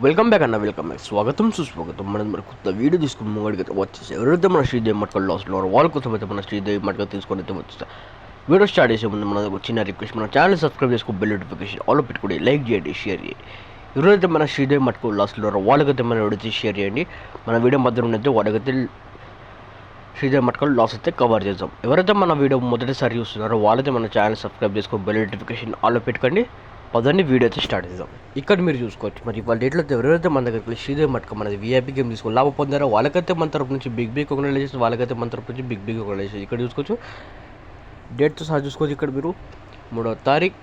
Welcome back అన్న, welcome back. స్వాగతం సుస్వాగతం. మనం మరి కొత్త వీడియో తీసుకుని ముంగడికి వచ్చేసి ఎవరైతే మన శ్రీదేవి మట్కల్ లాస్లో వాళ్ళ కోసం అయితే మన శ్రీదేవి మట్క తీసుకొని అయితే వచ్చేస్తా. వీడియో స్టార్ట్ చేసే ముందు మన ఒక చిన్న రిక్వెస్ట్, మన ఛానల్ సబ్స్క్రైబ్ చేసుకో, బెల్ నోటిఫికేషన్ ఆల్ పెట్టుకోండి, లైక్ చేయండి, షేర్ చేయండి. ఎవరైతే మన శ్రీదేవి మట్కల్ లాస్లో వాళ్ళకైతే మన వీడియో షేర్ చేయండి. మన వీడియో మధ్యలో ఉన్నట్టు వాళ్ళకైతే శ్రీదేవి మట్కల్ లాస్ అయితే కవర్ చేద్దాం. ఎవరైతే మన వీడియో మొదటిసారి చూస్తున్నారో వాళ్ళైతే మన ఛానల్ సబ్స్క్రైబ్ చేసుకో, బెల్ నోటిఫికేషన్ ఆల్ పెట్టుకోండి. పదండి వీడియో అయితే స్టార్ట్ చేద్దాం. ఇక్కడ మీరు చూసుకోవచ్చు, మరి వాళ్ళ డేట్లో ఎవరైతే మన దగ్గరికి శ్రీదేవి మట్క మనది వీఐపీ గేమ్ తీసుకొని లాభం పొందారో వాళ్ళకైతే మన తరపు నుంచి బిగ్ కంగ్రాచులేషన్స్, వాళ్ళకైతే మన తరపు నుంచి బిగ్ కంగ్రాచులేషన్స్. ఇక్కడ చూసుకోవచ్చు, డేట్తో సహా చూసుకోవచ్చు. ఇక్కడ మీరు 3వ తారీఖు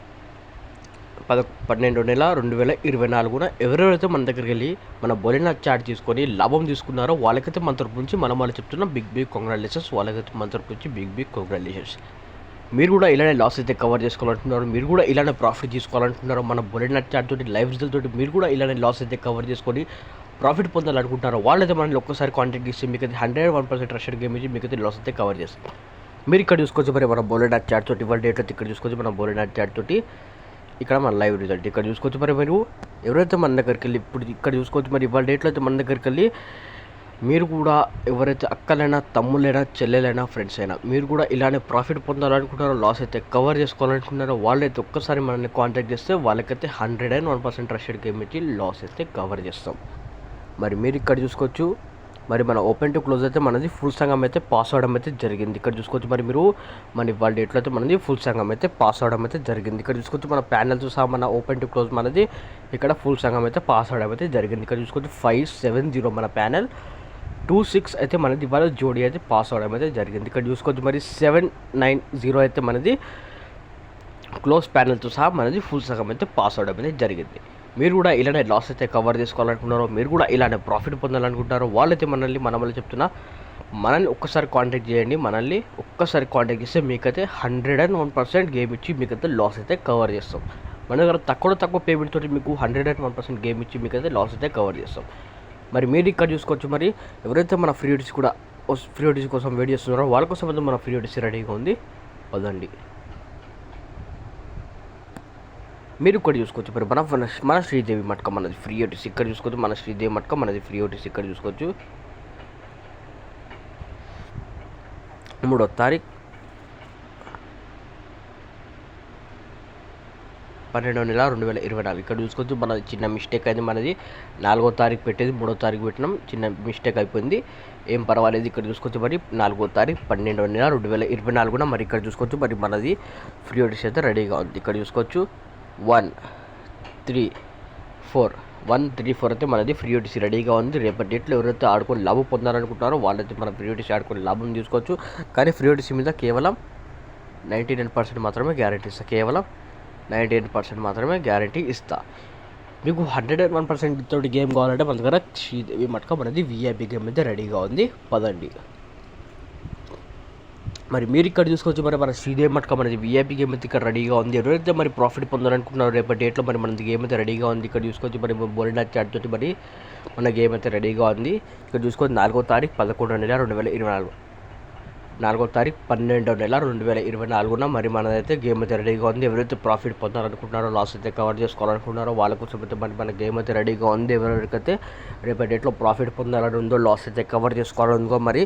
12వ నెల 2024 ఎవరెవరైతే మన దగ్గరికి వెళ్ళి మన బోలినా చాట్ తీసుకొని లాభం తీసుకున్నారో వాళ్ళకైతే మన తరపు నుంచి వాళ్ళు చెప్తున్న బిగ్ కంగ్రాచులేషన్స్, వాళ్ళకైతే మన తరపు నుంచి బిగ్ కంగ్రాచులేషన్స్. మీరు కూడా ఇలానే లాస్ అయితే కవర్ చేసుకోవాలంటున్నారు, మీరు కూడా ఇలానే ప్రాఫిట్ తీసుకోవాలంటున్నారు, మన బోలినా చాట్ తోటి లైవ్ రిజల్ట్ తోటి మీరు కూడా ఇలానే లాస్ అయితే కవర్ చేసుకొని ప్రాఫిట్ పొందాలనుకుంటున్నారు. వాళ్ళైతే మనల్ని ఒక్కసారి కాంటాక్ట్ చేసి మీకు అయితే 101% ట్రస్టెడ్ గేమ్ ఇచ్చి మీకు అయితే లాస్ అయితే కవర్ చేస్తారు. మీరు ఇక్కడ చూసుకోవచ్చు, మరి మన బోలినా చాట్ తోటి ఇవాళ డేట్ అయితే ఇక్కడ చూసుకోవచ్చు. మన బోలినా చాట్ తోటి ఇక్కడ మన లైవ్ రిజల్ట్ ఇక్కడ చూసుకోవచ్చు. మరి మీరు ఎవరైతే మన దగ్గరికి వెళ్ళి ఇప్పుడు ఇక్కడ చూసుకోవచ్చు, మరి ఇవాళ డేట్లో అయితే మన దగ్గరికి వెళ్ళి మీరు కూడా ఎవరైతే అక్కలైనా, తమ్ముళ్ళైనా, చెల్లెలైనా, ఫ్రెండ్స్ అయినా మీరు కూడా ఇలానే ప్రాఫిట్ పొందాలనుకుంటారో, లాస్ అయితే కవర్ చేసుకోవాలనుకుంటున్నారో వాళ్ళైతే ఒక్కసారి మనల్ని కాంటాక్ట్ చేస్తే వాళ్ళకైతే 101% ట్రస్టెడ్ గేమ్ ఇచ్చి లాస్ అయితే కవర్ చేస్తాం. మరి మీరు ఇక్కడ చూసుకోవచ్చు, మరి మన ఓపెన్ టు క్లోజ్ అయితే మనది ఫుల్ సంఘం అయితే పాస్ అవడం అయితే జరిగింది. ఇక్కడ చూసుకోవచ్చు, మరి మీరు మన వాళ్ళ డేట్లో అయితే మనది ఫుల్ సంఘం అయితే పాస్ అవడం అయితే జరిగింది. ఇక్కడ చూసుకోవచ్చు, మన ప్యానెల్తో సహా మన ఓపెన్ టు క్లోజ్ మనది ఇక్కడ ఫుల్ సంఘం అయితే పాస్ అవడం అయితే జరిగింది. ఇక్కడ చూసుకోవచ్చు 570 మన ప్యానెల్ 26 అయితే మనది ఇవాళ జోడీ అయితే పాస్ అవడం అయితే జరిగింది. ఇక్కడ చూసుకోవచ్చు, మరి 790 అయితే మనది క్లోజ్ ప్యానెల్తో సహా మనది ఫుల్ సగం అయితే పాస్ అవడం అయితే జరిగింది. మీరు కూడా ఇలానే లాస్ అయితే కవర్ చేసుకోవాలనుకుంటున్నారో, మీరు కూడా ఇలానే ప్రాఫిట్ పొందాలనుకుంటున్నారో వాళ్ళైతే మనల్ని చెప్తున్నా, మనల్ని ఒక్కసారి కాంటాక్ట్ చేయండి. మనల్ని ఒక్కసారి కాంటాక్ట్ చేస్తే మీకైతే 101% గేమ్ ఇచ్చి మీకైతే లాస్ అయితే కవర్ చేస్తాం. మన దగ్గర తక్కువ పేమెంట్ తోటి మీకు 101% గేమ్ ఇచ్చి మీకైతే లాస్ అయితే కవర్ చేస్తాం. మరి మీరు ఇక్కడ చూసుకోవచ్చు, మరి ఎవరైతే మన ఫ్రీ ఓటీసీ కోసం వెయిట్ చేస్తున్నారో వాళ్ళ కోసం అయితే మన ఫ్రీ ఓటీసీ రెడీగా ఉంది. పదండి మీరు ఇక్కడ చూసుకోవచ్చు, మరి మన శ్రీదేవి మట్క మనది ఫ్రీ ఓటీసీ ఇక్కడ చూసుకోవచ్చు. మన శ్రీదేవి మట్క మనది ఫ్రీ ఓటీసీ ఇక్కడ చూసుకోవచ్చు. 3వ తారీఖు 12వ నెల 2024 ఇక్కడ చూసుకోవచ్చు. మనది చిన్న మిస్టేక్ అయింది, మనది 4వ తారీఖు పెట్టేది 3వ తారీఖు పెట్టినాం, చిన్న మిస్టేక్ అయిపోయింది, ఏం పర్వాలేదు. ఇక్కడ చూసుకోవచ్చు, మరి 4వ తారీఖు 12వ నెల 2024 మరి ఇక్కడ చూసుకోవచ్చు, మరి మనది ఫ్రీ ఓటీసీ అయితే రెడీగా ఉంది. ఇక్కడ చూసుకోవచ్చు 134 అయితే మనది ఫ్రీ ఓటీసీ రెడీగా ఉంది. రేపటి డేట్లో ఎవరైతే ఆడుకొని లాభం పొందాలనుకుంటున్నారో వాళ్ళైతే మన ఫ్రీ ఓటీసీ ఆడుకొని లాభం తీసుకోవచ్చు. కానీ ఫ్రీ ఓటీసీ మీద కేవలం 99% మాత్రమే గ్యారెంటీ ఇస్తా, కేవలం 98% మాత్రమే గ్యారంటీ ఇస్తా. మీకు 101% తోటి గేమ్ కావాలంటే మన దగ్గర శ్రీదేవి మట్క మనది వీఐపీ గేమ్ అయితే రెడీగా ఉంది. పదండి మరి మీరు ఇక్కడ చూసుకోవచ్చు, మరి మన శ్రీదేవి మట్క మనది వీఐపీ గేమ్ అయితే ఇక్కడ రెడీగా ఉంది. ఎవరైతే మరి ప్రాఫిట్ పొందాలనుకుంటున్నారో రేపటి డేట్లో మరి మనది గేమ్ అయితే రెడీగా ఉంది. ఇక్కడ చూసుకోవచ్చు, మరి బోలినా చాట్ తోటి మరి మన గేమ్ అయితే రెడీగా ఉంది. ఇక్కడ చూసుకోవచ్చు 4వ తారీఖు 11వ నెల 2024 4వ తారీఖు 12వ నెల 2024 మరి మనదైతే గేమ్ అయితే రెడీగా ఉంది. ఎవరైతే ప్రాఫిట్ పొందాలనుకుంటున్నారో, లాస్ అయితే కవర్ చేసుకోవాలనుకుంటున్నారో వాళ్ళ కోసం అయితే మన గేమ్ అయితే రెడీగా ఉంది. ఎవరికైతే రేపటి డేట్లో ప్రాఫిట్ పొందాలని ఉందో, లాస్ అయితే కవర్ చేసుకోవాలని ఉందో మరి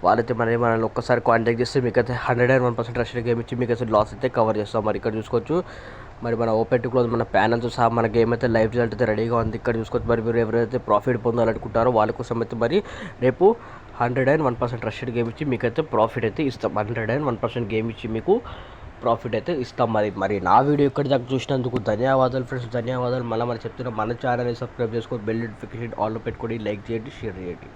వాళ్ళైతే మనల్ని ఒక్కసారి కాంటాక్ట్ చేస్తే మీకైతే 101% ట్రస్టెడ్ గేమ్ ఇచ్చి మీకైతే లాస్ అయితే కవర్ చేస్తాం. మరి ఇక్కడ చూసుకోవచ్చు, మరి మన ఓపెన్ టు క్లోజ్ మన ప్యానల్తో సహా మన గేమ్ అయితే లైవ్ రిజల్ట్ అయితే రెడీగా ఉంది. ఇక్కడ చూసుకోవచ్చు, మరి మీరు ఎవరైతే ప్రాఫిట్ పొందాలనుకుంటారో వాళ్ళ కోసం అయితే మరి రేపు 101% ట్రస్టెడ్ గేమ్ ఇచ్చి మీకైతే ప్రాఫిట్ అయితే ఇస్తాం. 101% గేమ్ ఇచ్చి మీకు ప్రాఫిట్ అయితే ఇస్తాం. మరి నా వీడియో ఇక్కడి దాకా చూసినందుకు ధన్యవాదాలు ఫ్రెండ్స్, ధన్యవాదాలు. మళ్ళీ చెప్తున్నా, మన ఛానల్ని సబ్స్క్రైబ్ చేసుకోండి, బెల్ నోటిఫికేషన్ ఆన్లో పెట్టుకోండి, లైక్ చేయండి, షేర్ చేయండి.